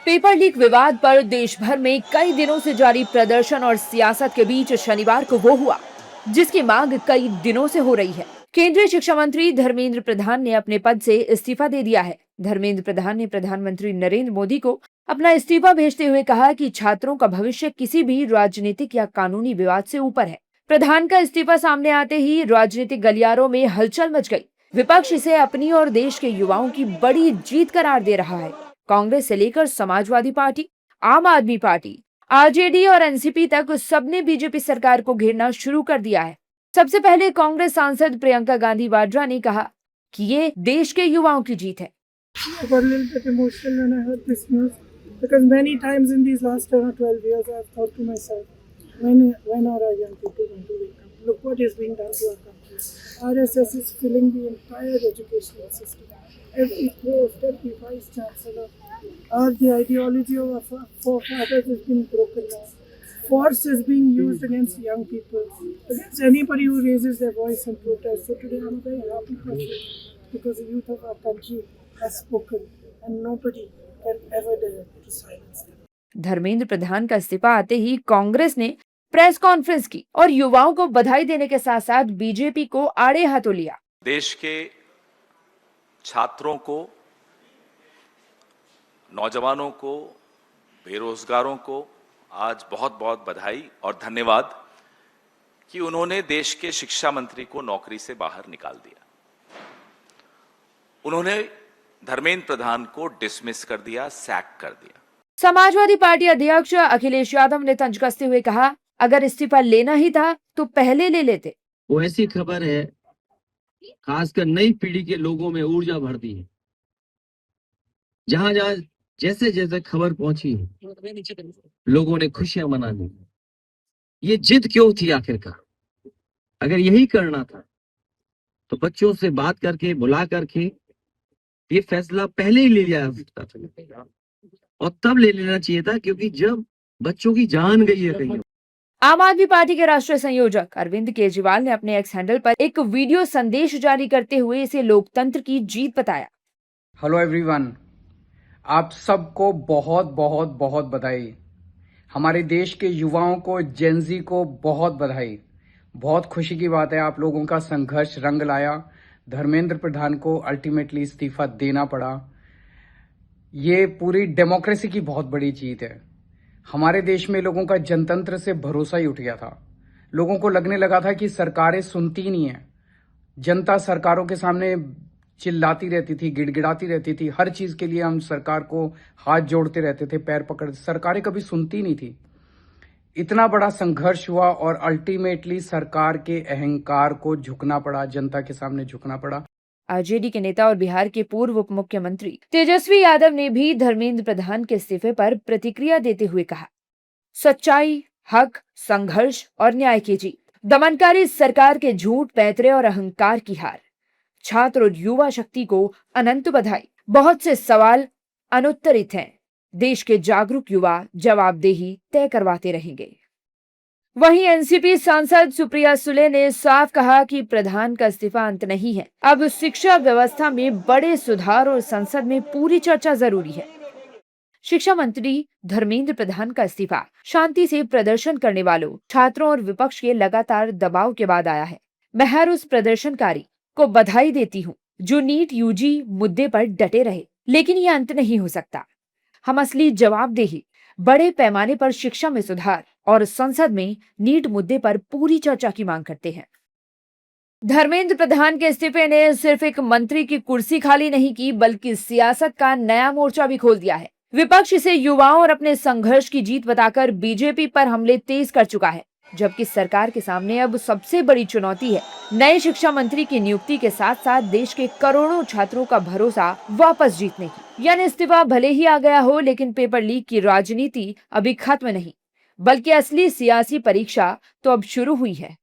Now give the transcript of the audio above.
Paper leak विवाद पर देश भर में कई दिनों से जारी प्रदर्शन और सियासत के बीच शनिवार को वो हुआ जिसकी मांग कई दिनों से हो रही है। केंद्रीय शिक्षा मंत्री धर्मेंद्र प्रधान ने अपने पद से इस्तीफा दे दिया है। धर्मेंद्र प्रधान ने प्रधानमंत्री नरेंद्र मोदी को अपना इस्तीफा भेजते हुए कहा कि छात्रों का भविष्य किसी भी राजनीतिक या कानूनी विवाद से ऊपर है। प्रधान का इस्तीफा सामने आते ही राजनीतिक गलियारों में हलचल मच गई। विपक्ष इसे अपनी और देश के युवाओं की बड़ी जीत करार दे रहा है। कांग्रेस से लेकर समाजवादी पार्टी, आम आदमी पार्टी, आरजेडी और एनसीपी तक सबने बीजेपी सरकार को घेरना शुरू कर दिया है। सबसे पहले कांग्रेस सांसद प्रियंका गांधी वाड्रा ने कहा कि ये देश के युवाओं की जीत है। I got a little bit emotional when I heard this news because many times in these last 10 or 12 years I have thought to myself, when are our young people going to wake up? Look what is being done to our country. RSS is filling the entire educational system. Every post, every vice chancellor, the ideology of our forefathers is being broken now. Force is being used against young people, against anybody who raises their voice in protest. So today I'm a very happy person because the youth of our country has spoken and nobody can ever dare to silence them. Dharmendra Pradhan का इस्तीफा आते ही कांग्रेस ने press conference की और युवाओं को बधाई देने के साथ साथ बीजेपी को आड़े हाथों लिया। देश के छात्रों को, नौजवानों को, बेरोजगारों को आज बहुत बहुत बधाई और धन्यवाद कि उन्होंने देश के शिक्षा मंत्री को नौकरी से बाहर निकाल दिया। उन्होंने धर्मेंद्र प्रधान को डिसमिस कर दिया, सैक कर दिया। समाजवादी पार्टी अध्यक्ष अखिलेश यादव ने तंज कसते हुए कहा, अगर इस्तीफा लेना ही था तो पहले ले लेते। वो ऐसी खबर है, खासकर नई पीढ़ी के लोगों में ऊर्जा भर दी है। जहां जहां जैसे जैसे खबर पहुंची लोगों ने खुशियां मना ली। ये जिद क्यों थी आखिरकार? अगर यही करना था तो बच्चों से बात करके, बुला करके ये फैसला पहले ही ले लिया सकता था और तब ले लेना चाहिए था, क्योंकि जब बच्चों की जान गई है कहीं। आम आदमी पार्टी के राष्ट्रीय संयोजक अरविंद केजरीवाल ने अपने एक्स हैंडल पर एक वीडियो संदेश जारी करते हुए इसे लोकतंत्र की जीत बताया। हेलो एवरीवन, आप सबको बहुत बहुत बहुत बधाई। हमारे देश के युवाओं को, जेनजी को बहुत बधाई। बहुत खुशी की बात है, आप लोगों का संघर्ष रंग लाया। धर्मेंद्र प्रधान को अल्टीमेटली इस्तीफा देना पड़ा। ये पूरी डेमोक्रेसी की बहुत बड़ी जीत है। हमारे देश में लोगों का जनतंत्र से भरोसा ही उठ गया था। लोगों को लगने लगा था कि सरकारें सुनती नहीं है। जनता सरकारों के सामने चिल्लाती रहती थी, गिड़गिड़ाती रहती थी। हर चीज के लिए हम सरकार को हाथ जोड़ते रहते थे, पैर पकड़ते। सरकारें कभी सुनती नहीं थी। इतना बड़ा संघर्ष हुआ और अल्टीमेटली सरकार के अहंकार को झुकना पड़ा, जनता के सामने झुकना पड़ा। आरजेडी के नेता और बिहार के पूर्व उप मुख्यमंत्री तेजस्वी यादव ने भी धर्मेंद्र प्रधान के इस्तीफे पर प्रतिक्रिया देते हुए कहा, सच्चाई, हक, संघर्ष और न्याय की जीत। दमनकारी सरकार के झूठ, पैतरे और अहंकार की हार। छात्र और युवा शक्ति को अनंत बधाई। बहुत से सवाल अनुत्तरित हैं। देश के जागरूक युवा जवाबदेही तय करवाते रहेंगे। वहीं एनसीपी सांसद सुप्रिया सुले ने साफ कहा कि प्रधान का इस्तीफा अंत नहीं है। अब शिक्षा व्यवस्था में बड़े सुधार और संसद में पूरी चर्चा जरूरी है। शिक्षा मंत्री धर्मेंद्र प्रधान का इस्तीफा शांति से प्रदर्शन करने वालों, छात्रों और विपक्ष के लगातार दबाव के बाद आया है। मैं हर उस प्रदर्शनकारी को बधाई देती हूँ जो नीट यूजी मुद्दे पर डटे रहे, लेकिन ये अंत नहीं हो सकता। हम असली जवाबदेही, बड़े पैमाने पर शिक्षा में सुधार और संसद में नीट मुद्दे पर पूरी चर्चा की मांग करते हैं। धर्मेंद्र प्रधान के इस्तीफे ने सिर्फ एक मंत्री की कुर्सी खाली नहीं की, बल्कि सियासत का नया मोर्चा भी खोल दिया है। विपक्ष इसे युवाओं और अपने संघर्ष की जीत बताकर बीजेपी पर हमले तेज कर चुका है, जबकि सरकार के सामने अब सबसे बड़ी चुनौती है नए शिक्षा मंत्री की नियुक्ति के साथ साथ देश के करोड़ों छात्रों का भरोसा वापस जीतने की। यानी इस्तीफा भले ही आ गया हो, लेकिन पेपर लीक की राजनीति अभी खत्म नहीं, बल्कि असली सियासी परीक्षा तो अब शुरू हुई है।